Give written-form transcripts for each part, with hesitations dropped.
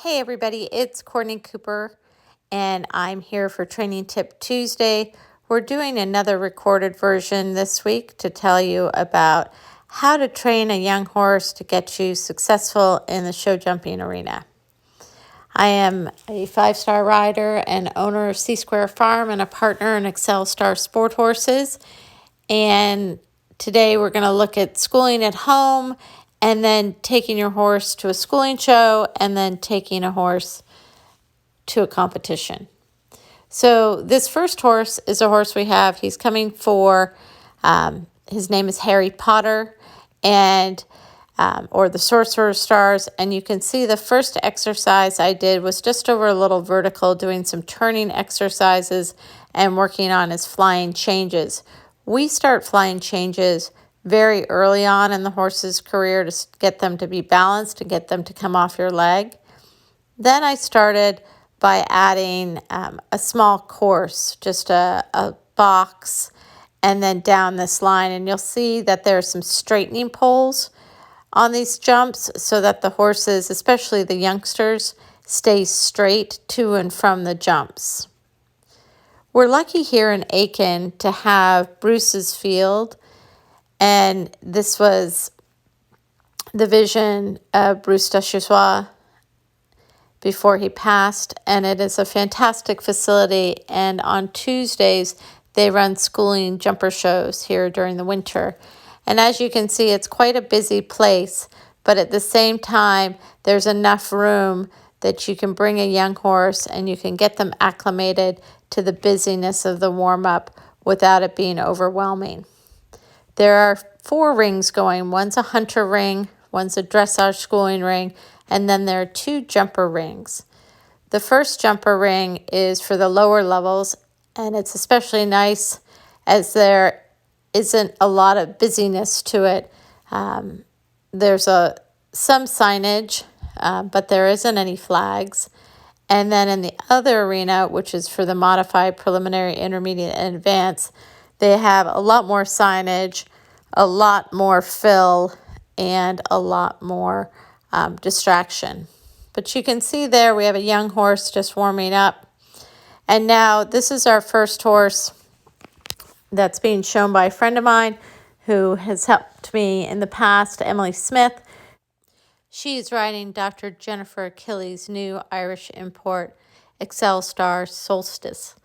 Hey everybody, it's Courtney Cooper, and I'm here for Training Tip Tuesday. We're doing another recorded version this week to tell you about how to train a young horse to get you successful in the show jumping arena. I am a 5-star rider and owner of C Square Farm and a partner in Excel Star Sport Horses. And today we're going to look at schooling at home and then taking your horse to a schooling show and then taking a horse to a competition. So this first horse is a horse we have. He's coming for, his name is Harry Potter and or the Sorcerer's Stars. And you can see the first exercise I did was just over a little vertical, doing some turning exercises and working on his flying changes. We start flying changes very early on in the horse's career to get them to be balanced and get them to come off your leg. Then I started by adding a small course, just a box, and then down this line. And you'll see that there are some straightening poles on these jumps so that the horses, especially the youngsters, stay straight to and from the jumps. We're lucky here in Aiken to have Bruce's Field, and this was the vision of Bruce Duchossois before he passed, and it is a fantastic facility. And on Tuesdays, they run schooling jumper shows here during the winter. And as you can see, it's quite a busy place, but at the same time, there's enough room that you can bring a young horse and you can get them acclimated to the busyness of the warm-up without it being overwhelming. There are 4 rings going. One's a hunter ring, one's a dressage schooling ring, and then there are 2 jumper rings. The first jumper ring is for the lower levels, and it's especially nice as there isn't a lot of busyness to it. There's some signage, but there isn't any flags. And then in the other arena, which is for the modified, preliminary, intermediate, and advanced, they have a lot more signage, a lot more fill, and a lot more distraction. But you can see there we have a young horse just warming up. And now this is our first horse that's being shown by a friend of mine who has helped me in the past, Emily Smith. She's riding Dr. Jennifer Achilles' new Irish import, Excel Star Solstice.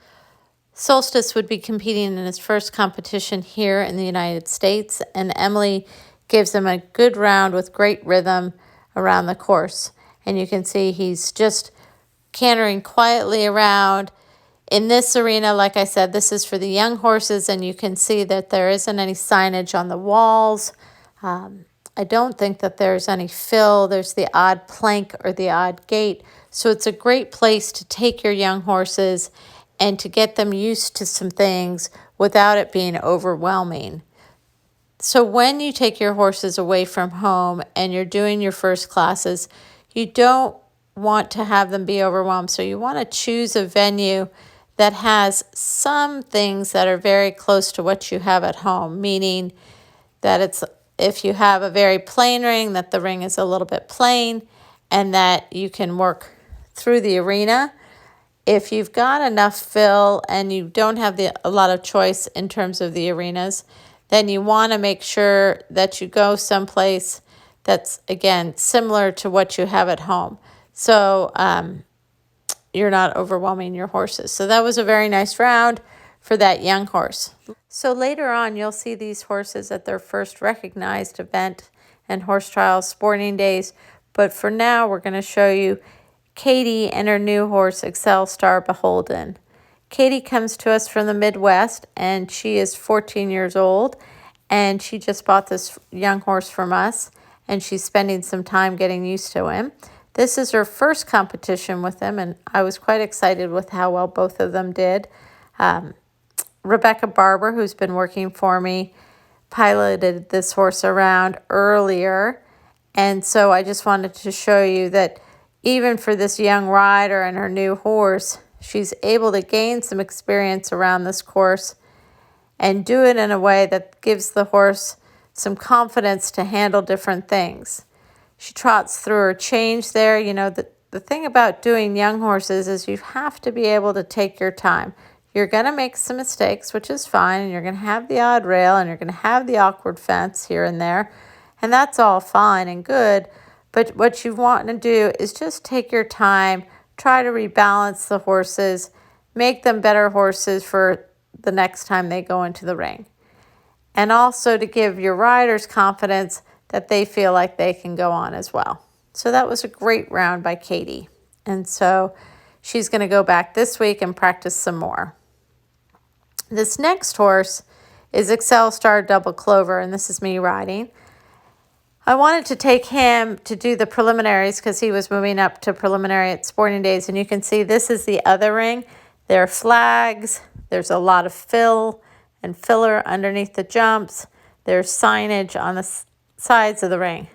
Solstice would be competing in his first competition here in the United States, and Emily gives him a good round with great rhythm around the course. And you can see he's just cantering quietly around. In this arena, like I said, this is for the young horses, and you can see that there isn't any signage on the walls. I don't think that there's any fill. There's the odd plank or the odd gate. So it's a great place to take your young horses and to get them used to some things without it being overwhelming. So when you take your horses away from home and you're doing your first classes, you don't want to have them be overwhelmed. So you want to choose a venue that has some things that are very close to what you have at home, meaning that it's, if you have a very plain ring, that the ring is a little bit plain and that you can work through the arena. If you've got enough fill and you don't have a lot of choice in terms of the arenas, then you want to make sure that you go someplace that's, again, similar to what you have at home. So you're not overwhelming your horses. So that was a very nice round for that young horse. So later on, you'll see these horses at their first recognized event and horse trials, sporting days. But for now, we're going to show you Katie and her new horse, Excel Star Beholden. Katie comes to us from the Midwest, and she is 14 years old, and she just bought this young horse from us, and she's spending some time getting used to him. This is her first competition with him, and I was quite excited with how well both of them did. Rebecca Barber, who's been working for me, piloted this horse around earlier, and so I just wanted to show you that even for this young rider and her new horse, she's able to gain some experience around this course and do it in a way that gives the horse some confidence to handle different things. She trots through her change there. You know, that the thing about doing young horses is you have to be able to take your time. You're going to make some mistakes, which is fine, and you're going to have the odd rail, and you're going to have the awkward fence here and there, and that's all fine and good. But what you want to do is just take your time, try to rebalance the horses, make them better horses for the next time they go into the ring. And also to give your riders confidence that they feel like they can go on as well. So that was a great round by Katie. And so she's going to go back this week and practice some more. This next horse is Excel Star Double Clover, and this is me riding. I wanted to take him to do the preliminaries because he was moving up to preliminary at Sporting Days. And you can see this is the other ring. There are flags. There's a lot of fill and filler underneath the jumps. There's signage on the sides of the ring.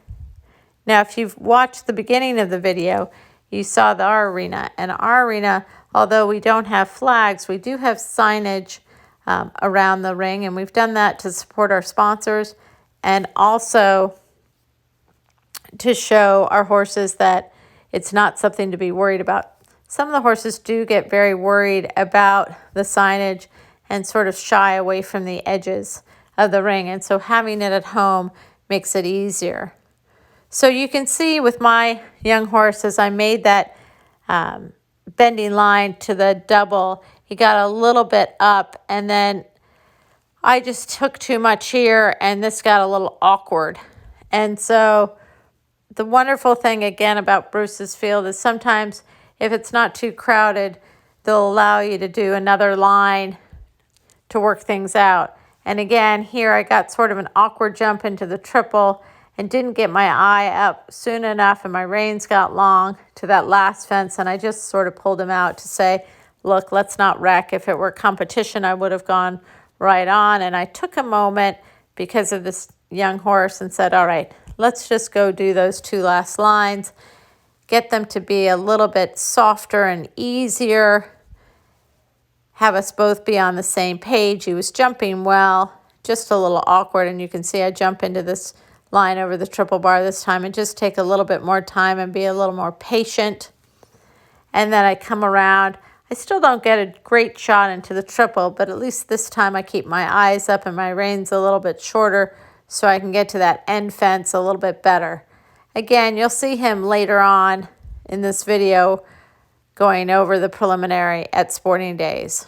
Now, if you've watched the beginning of the video, you saw our arena. And our arena, although we don't have flags, we do have signage around the ring. And we've done that to support our sponsors and also to show our horses that it's not something to be worried about. Some of the horses do get very worried about the signage and sort of shy away from the edges of the ring. And so having it at home makes it easier. So you can see with my young horse, as I made that bending line to the double, he got a little bit up, and then I just took too much here, and this got a little awkward. And so the wonderful thing, again, about Bruce's Field is sometimes if it's not too crowded, they'll allow you to do another line to work things out. And again, here I got sort of an awkward jump into the triple and didn't get my eye up soon enough, and my reins got long to that last fence, and I just sort of pulled him out to say, look, let's not wreck. If it were competition, I would have gone right on. And I took a moment because of this young horse and said, all right, let's just go do those two last lines, get them to be a little bit softer and easier, have us both be on the same page. He was jumping well, just a little awkward, and you can see I jump into this line over the triple bar this time and just take a little bit more time and be a little more patient. And then I come around. I still don't get a great shot into the triple, but at least this time I keep my eyes up and my reins a little bit shorter so I can get to that end fence a little bit better. Again, you'll see him later on in this video going over the preliminary at Sporting Days.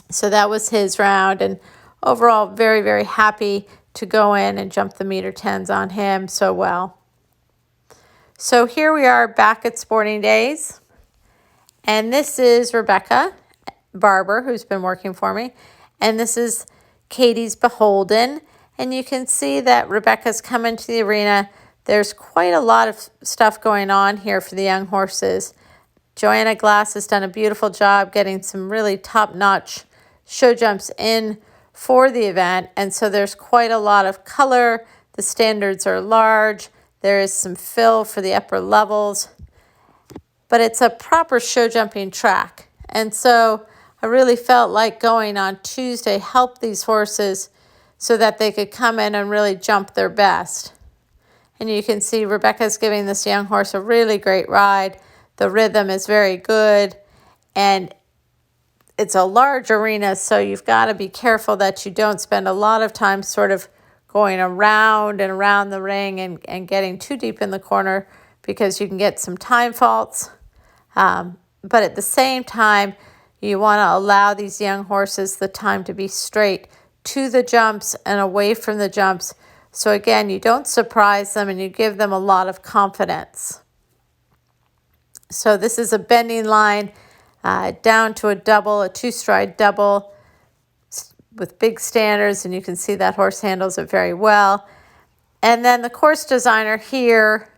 So that was his round, and overall very, very happy to go in and jump the meter 10s on him so well. So here we are back at Sporting Days, and this is Rebecca Barber, who's been working for me, and this is Katie's Beholden. And you can see that Rebecca's come into the arena. There's quite a lot of stuff going on here for the young horses. Joanna Glass has done a beautiful job getting some really top-notch show jumps in for the event. And so there's quite a lot of color. The standards are large. There is some fill for the upper levels. But it's a proper show jumping track. And so I really felt like going on Tuesday helped these horses so that they could come in and really jump their best. And you can see Rebecca's giving this young horse a really great ride. The rhythm is very good, and it's a large arena, so you've got to be careful that you don't spend a lot of time sort of going around and around the ring and getting too deep in the corner, because you can get some time faults. But at the same time, you want to allow these young horses the time to be straight to the jumps and away from the jumps. So again, you don't surprise them and you give them a lot of confidence. So this is a bending line down to a double, a two-stride double with big standards, and you can see that horse handles it very well. And then the course designer here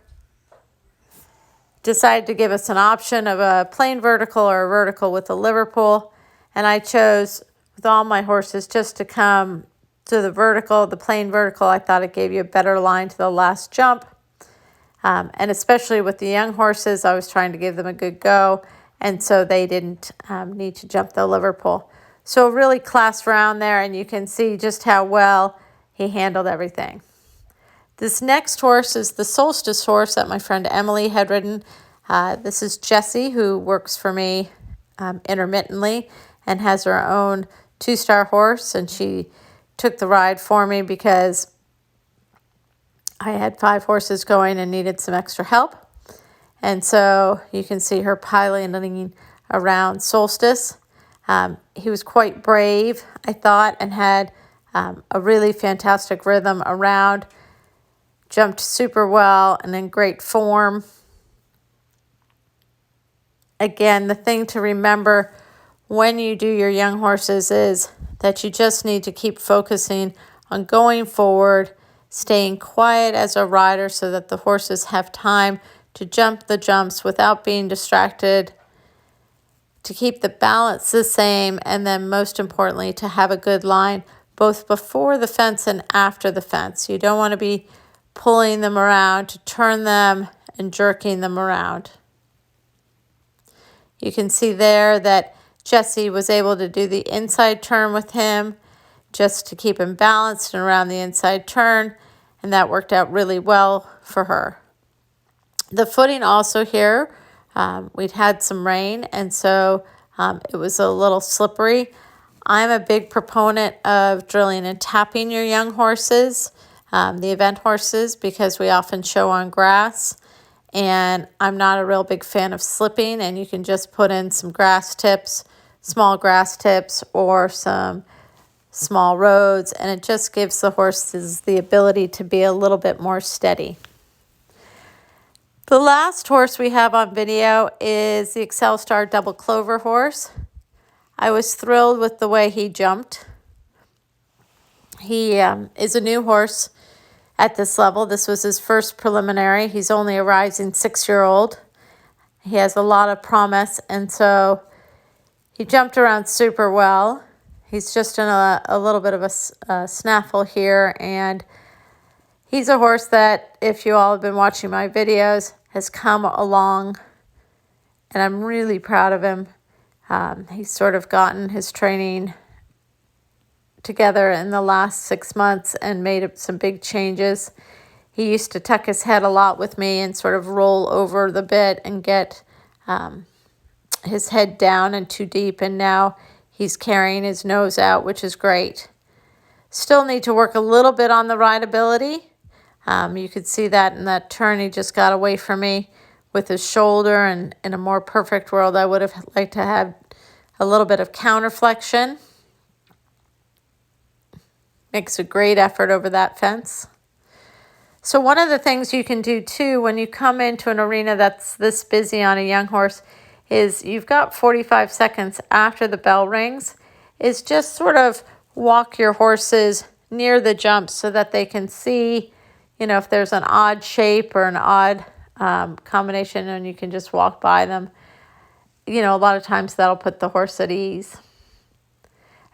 decided to give us an option of a plain vertical or a vertical with a Liverpool, and I chose with all my horses just to come to the vertical, the plain vertical. I thought it gave you a better line to the last jump. And especially with the young horses, I was trying to give them a good go, and so they didn't need to jump the Liverpool. So a really class round there, and you can see just how well he handled everything. This next horse is the Solstice horse that my friend Emily had ridden. This is Jessie, who works for me intermittently and has her own 2-star horse, and she took the ride for me because I had 5 horses going and needed some extra help. And so you can see her piloting around Solstice. He was quite brave, I thought, and had a really fantastic rhythm around. Jumped super well and in great form. Again, the thing to remember when you do your young horses is that you just need to keep focusing on going forward, staying quiet as a rider so that the horses have time to jump the jumps without being distracted, to keep the balance the same, and then most importantly, to have a good line both before the fence and after the fence. You don't want to be pulling them around to turn them and jerking them around. You can see there that Jessie was able to do the inside turn with him just to keep him balanced and around the inside turn, and that worked out really well for her. The footing also here, we'd had some rain, and so it was a little slippery. I'm a big proponent of drilling and tapping your young horses, the event horses, because we often show on grass. And I'm not a real big fan of slipping, and you can just put in some grass tips, small grass tips, or some small roads, and it just gives the horses the ability to be a little bit more steady. The last horse we have on video is the Excel Star Double Clover horse. I was thrilled with the way he jumped. He is a new horse at this level. This was his first preliminary. He's only a rising 6-year-old. He has a lot of promise, and so he jumped around super well. He's just in a little bit of a snaffle here, and he's a horse that, if you all have been watching my videos, has come along, and I'm really proud of him. He's sort of gotten his training together in the last 6 months and made some big changes. He used to tuck his head a lot with me and sort of roll over the bit and get his head down and too deep, and now he's carrying his nose out, which is great. Still need to work a little bit on the rideability. You could see that in that turn. He just got away from me with his shoulder, and in a more perfect world, I would have liked to have a little bit of counterflexion. Makes a great effort over that fence. So one of the things you can do too when you come into an arena that's this busy on a young horse is you've got 45 seconds after the bell rings, is just sort of walk your horses near the jumps so that they can see, if there's an odd shape or an odd combination, and you can just walk by them. A lot of times that'll put the horse at ease.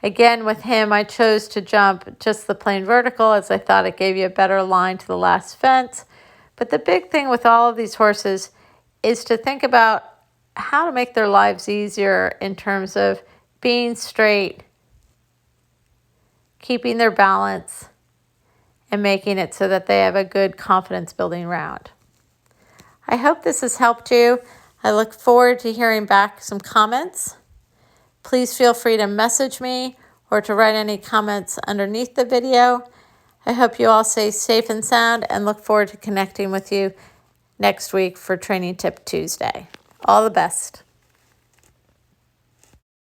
Again, with him, I chose to jump just the plain vertical as I thought it gave you a better line to the last fence. But the big thing with all of these horses is to think about how to make their lives easier in terms of being straight, keeping their balance, and making it so that they have a good confidence-building round. I hope this has helped you. I look forward to hearing back some comments. Please feel free to message me or to write any comments underneath the video. I hope you all stay safe and sound, and look forward to connecting with you next week for Training Tip Tuesday. All the best.